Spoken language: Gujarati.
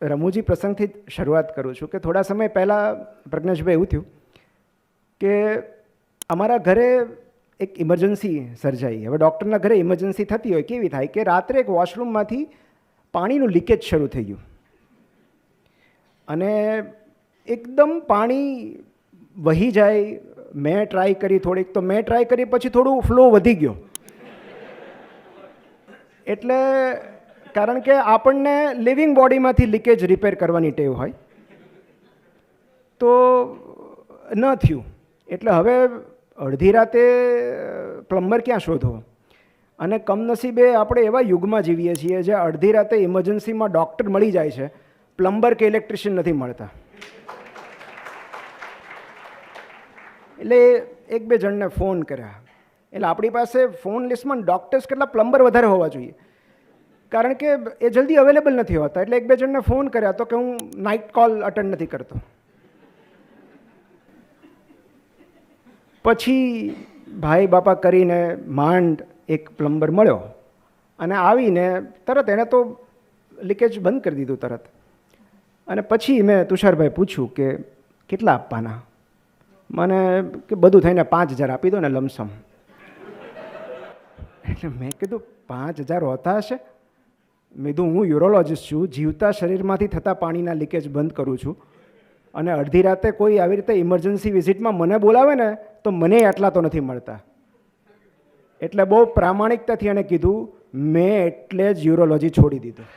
રમૂજી પ્રસંગથી જ શરૂઆત કરું છું કે થોડા સમય પહેલાં પ્રજ્ઞેશભાઈ એવું થયું કે અમારા ઘરે એક ઇમરજન્સી સર્જાઈ. હવે ડૉક્ટરના ઘરે ઇમરજન્સી થતી હોય કેવી થાય કે રાત્રે એક વોશરૂમમાંથી પાણીનું લીકેજ શરૂ થઈ ગયું અને એકદમ પાણી વહી જાય. મેં ટ્રાય કરી થોડીક, તો મેં ટ્રાય કરી પછી થોડું ફ્લો વધી ગયો. એટલે કારણ કે આપણને લિવિંગ બોડીમાંથી લીકેજ રિપેર કરવાની ટેવ હોય તો ન થયું. એટલે હવે અડધી રાતે પ્લમ્બર ક્યાં શોધો? અને કમનસીબે આપણે એવા યુગમાં જીવીએ છીએ જે અડધી રાતે ઇમરજન્સીમાં ડૉક્ટર મળી જાય છે, પ્લમ્બર કે ઇલેક્ટ્રિશિયન નથી મળતા. એટલે એક બે જણને ફોન કર્યા. એટલે આપણી પાસે ફોન લિસ્ટમાં ડૉક્ટર્સ કેટલા પ્લમ્બર વધારે હોવા જોઈએ, કારણ કે એ જલ્દી અવેલેબલ નથી હોતા. એટલે એક બે જણને ફોન કર્યા તો કે હું નાઇટ કોલ અટેન્ડ નથી કરતો. પછી ભાઈ બાપા કરીને માંડ એક પ્લમ્બર મળ્યો અને આવીને તરત એણે તો લીકેજ બંધ કરી દીધું તરત. અને પછી મેં તુષારભાઈ પૂછ્યું કે કેટલા આપવાના? મને કે બધું થઈને 5,000 આપી દો ને લમસમ. એટલે મેં કીધું 5,000 હોતા હશે? મેં કીધું હું યુરોલોજિસ્ટ છું, જીવતા શરીરમાંથી થતા પાણીના લીકેજ બંધ કરું છું, અને અડધી રાતે કોઈ આવી રીતે ઇમરજન્સી વિઝિટમાં મને બોલાવે ને તો મને આટલા તો નથી મળતા. એટલે બહુ પ્રામાણિકતાથી એણે કીધું મેં એટલે જ યુરોલોજી છોડી દીધું.